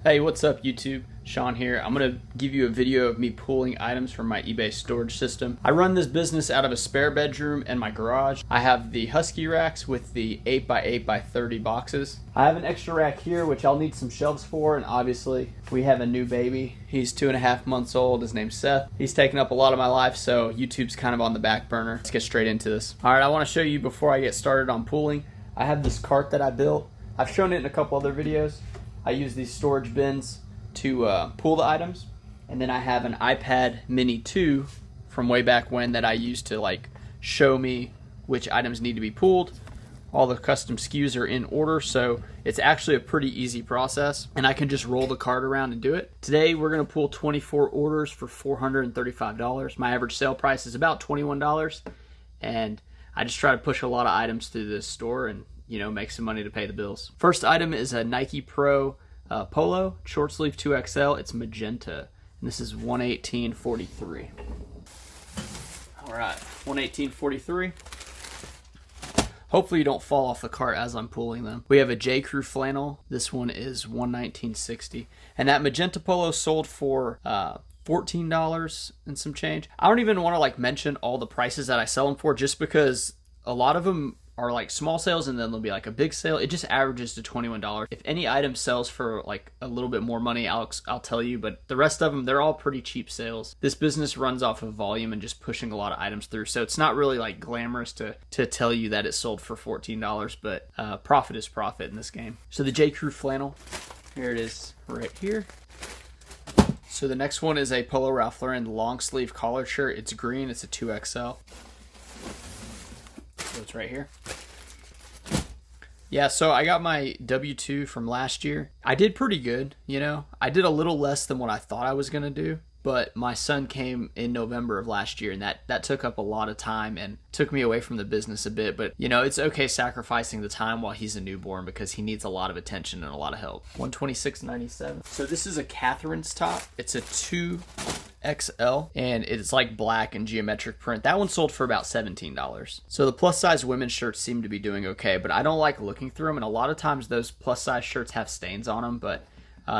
Hey, what's up YouTube? Sean here. I'm going to give you a video of me pulling items from my eBay storage system. I run this business out of a spare bedroom and my garage. I have the Husky racks with the 8x8x30 boxes. I have an extra rack here which I'll need some shelves for, and obviously we have a new baby. He's 2.5 months old. His name's Seth. He's taken up a lot of my life, so YouTube's kind of on the back burner. Let's get straight into this. Alright, I want to show you before I get started on pulling. I have this cart that I built. I've shown it in a couple other videos. I use these storage bins to pull the items, and then I have an iPad Mini 2 from way back when that I use to like show me which items need to be pulled. All the custom SKUs are in order, so it's actually a pretty easy process, and I can just roll the cart around and do it. Today we're going to pull 24 orders for $435. My average sale price is about $21, and I just try to push a lot of items through this store and make some money to pay the bills. First item is a Nike Pro Polo, short sleeve 2XL. It's magenta, and this is $118.43. All right, $118.43. Hopefully you don't fall off the cart as I'm pulling them. We have a J. Crew flannel. This one is $119.60, and that magenta polo sold for $14 and some change. I don't even want to mention all the prices that I sell them for, just because a lot of them are like small sales and then there'll be like a big sale. It just averages to $21. If any item sells for like a little bit more money, I'll tell you, but the rest of them, they're all pretty cheap sales. This business runs off of volume and just pushing a lot of items through, so it's not really like glamorous to tell you that it sold for $14, but profit is profit in this game. So the J. Crew flannel, here it is right here. So the next one is a Polo Ralph Lauren long sleeve collared shirt. It's green, it's a 2XL. So it's right here. Yeah, so I got my W-2 from last year. I did pretty good, I did a little less than what I thought I was going to do, but my son came in November of last year, and that took up a lot of time and took me away from the business a bit. But, it's okay sacrificing the time while he's a newborn, because he needs a lot of attention and a lot of help. $126.97. So this is a Catherine's top. It's a 2XL, and it's like black and geometric print. That one sold for about $17. So the plus size women's shirts seem to be doing okay, but I don't like looking through them, and a lot of times those plus size shirts have stains on them, but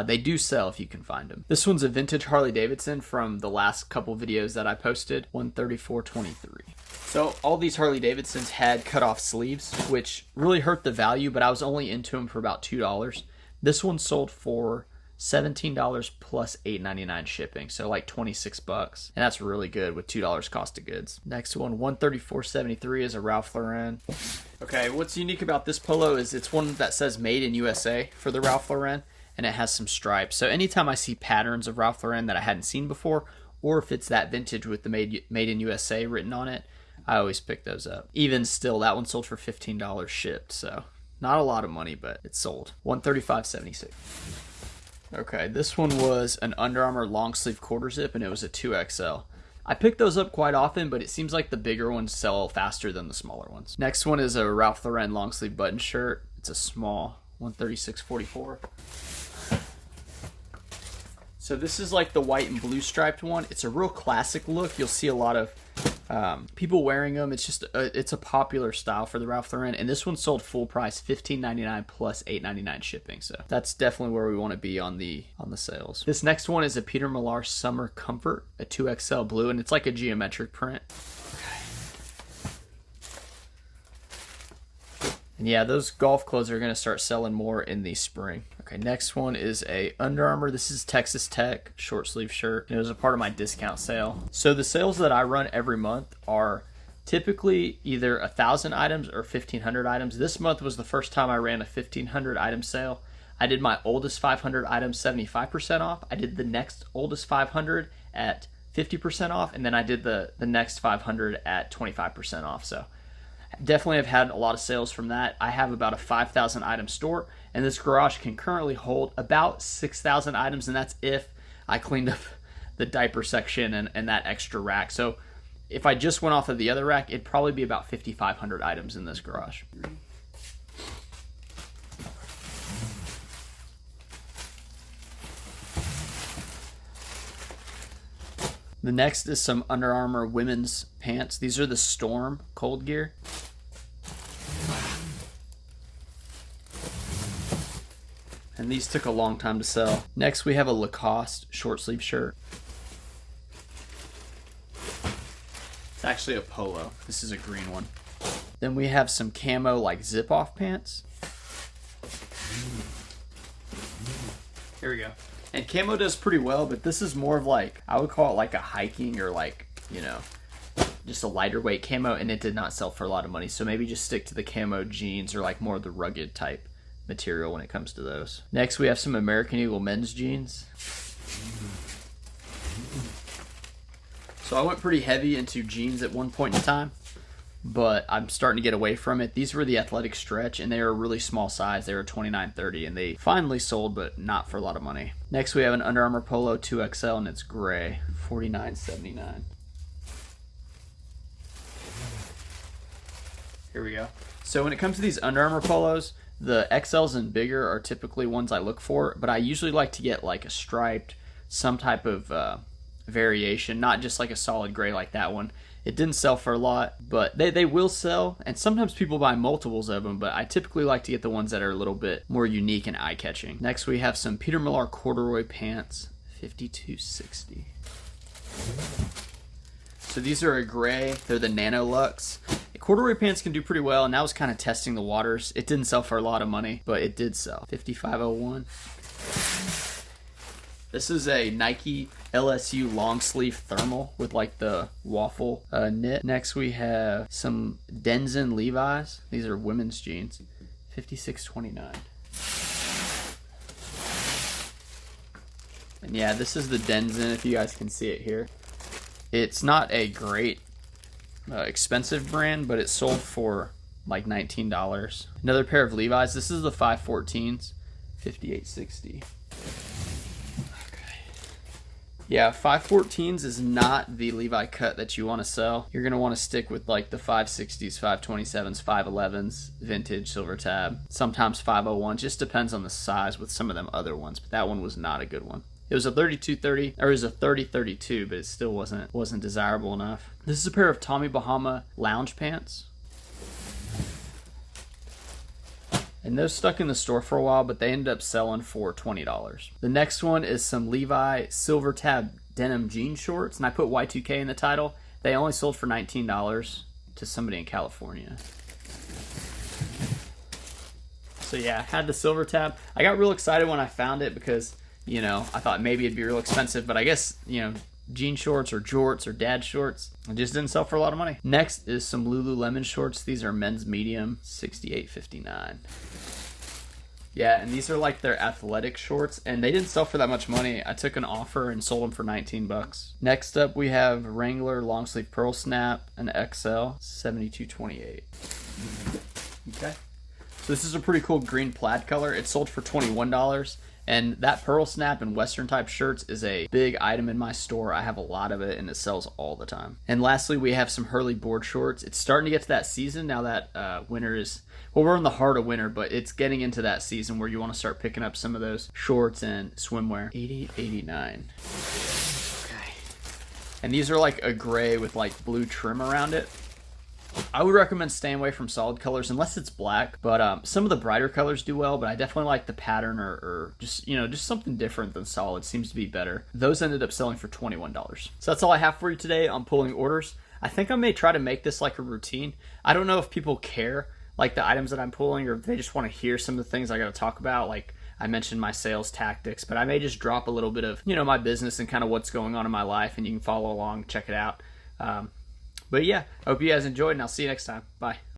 they do sell if you can find them. This one's a vintage Harley Davidson from the last couple videos that I posted, $134.23. So all these Harley Davidsons had cut off sleeves, which really hurt the value, but I was only into them for about $2. This one sold for $17 plus $8.99 shipping, so like 26 bucks, and that's really good with $2 cost of goods. Next one, $134.73, is a Ralph Lauren. Okay, what's unique about this polo is it's one that says made in USA for the Ralph Lauren, and it has some stripes. So anytime I see patterns of Ralph Lauren that I hadn't seen before, or if it's that vintage with the made in USA written on it, I always pick those up. Even still, that one sold for $15 shipped, so not a lot of money, but it sold. $135.76. Okay, this one was an Under Armour long sleeve quarter zip, and it was a 2XL. I pick those up quite often, but it seems like the bigger ones sell faster than the smaller ones. Next one is a Ralph Lauren long sleeve button shirt. It's a small, $136.44. So this is like the white and blue striped one. It's a real classic look. You'll see a lot of people wearing them. It's just it's a popular style for the Ralph Lauren, and this one sold full price, $15.99 plus $8.99 shipping. So that's definitely where we want to be on the sales. This next one is a Peter Millar Summer Comfort, a 2XL blue, and it's like a geometric print. And yeah, those golf clothes are going to start selling more in the spring. Okay, next one is a Under Armour. This is Texas Tech short sleeve shirt, and it was a part of my discount sale. So the sales that I run every month are typically either 1,000 items or 1,500 items. This month was the first time I ran a 1,500 item sale. I did my oldest 500 items 75% off. I did the next oldest 500 at 50% off, and then I did the next 500 at 25% off. So definitely have had a lot of sales from that. I have about a 5,000 item store, and this garage can currently hold about 6,000 items, and that's if I cleaned up the diaper section and that extra rack. So if I just went off of the other rack, it'd probably be about 5,500 items in this garage. The next is some Under Armour women's pants. These are the Storm Cold Gear. And and these took a long time to sell. Next we have a Lacoste short sleeve shirt. It's actually a polo. This is a green one. Then we have some camo like zip off pants. Here we go. And camo does pretty well, but this is more of like, I would call it like a hiking or like, you know, just a lighter weight camo, and it did not sell for a lot of money. So maybe just stick to the camo jeans or like more of the rugged type material when it comes to those. Next we have some American Eagle men's jeans. So I went pretty heavy into jeans at one point in time, but I'm starting to get away from it. These were the athletic stretch, and they were a really small size. They were 29.30, and they finally sold, but not for a lot of money. Next we have an Under Armour Polo 2XL, and it's gray, $49.79. Here we go. So when it comes to these Under Armour polos, the XLs and bigger are typically ones I look for, but I usually like to get like a striped, some type of variation, not just like a solid gray like that one. It didn't sell for a lot, but they will sell, and sometimes people buy multiples of them, but I typically like to get the ones that are a little bit more unique and eye-catching. Next we have some Peter Millar corduroy pants, $52.60. So these are a gray, they're the Nano Luxe. Corduroy pants can do pretty well, and that was kind of testing the waters. It didn't sell for a lot of money, but it did sell. $55.01. This is a Nike LSU long sleeve thermal with like the waffle knit. Next we have some Denizen Levi's. These are women's jeans. $56.29. And yeah, this is the Denizen, if you guys can see it here. It's not a great expensive brand, but it sold for like $19. Another pair of Levi's. This is the 514s, $58.60. Yeah, 514s is not the Levi cut that you want to sell. You're going to want to stick with like the 560s, 527s, 511s, vintage, silver tab, sometimes 501. Just depends on the size with some of them other ones, but that one was not a good one. It was a 32-30, or it was a 30-32, but it still wasn't desirable enough. This is a pair of Tommy Bahama lounge pants. And those stuck in the store for a while, but they ended up selling for $20. The next one is some Levi silver tab denim jean shorts, and I put Y2K in the title. They only sold for $19 to somebody in California. So yeah, I had the silver tab. I got real excited when I found it because, you know, I thought maybe it'd be real expensive, but I guess, you know, jean shorts or jorts or dad shorts, it just didn't sell for a lot of money. Next is some Lululemon shorts. These are men's medium, $68.59. Yeah, and these are like their athletic shorts, and they didn't sell for that much money. I took an offer and sold them for $19. Next up, we have Wrangler long sleeve pearl snap, an XL, $72.28. Okay. So this is a pretty cool green plaid color. It sold for $21. And that pearl snap and western type shirts is a big item in my store. I have a lot of it, and it sells all the time. And lastly, we have some Hurley board shorts. It's starting to get to that season now that winter is, well, we're in the heart of winter, but it's getting into that season where you want to start picking up some of those shorts and swimwear. $80.89. Okay. And these are like a gray with like blue trim around it. I would recommend staying away from solid colors unless it's black, but some of the brighter colors do well, but I definitely like the pattern or just, you know, just something different than solid seems to be better. Those ended up selling for $21. So that's all I have for you today on pulling orders. I think I may try to make this like a routine. I don't know if people care like the items that I'm pulling, or if they just want to hear some of the things I got to talk about. Like I mentioned my sales tactics, but I may just drop a little bit of, you know, my business and kind of what's going on in my life, and you can follow along, check it out. But yeah, I hope you guys enjoyed, and I'll see you next time. Bye.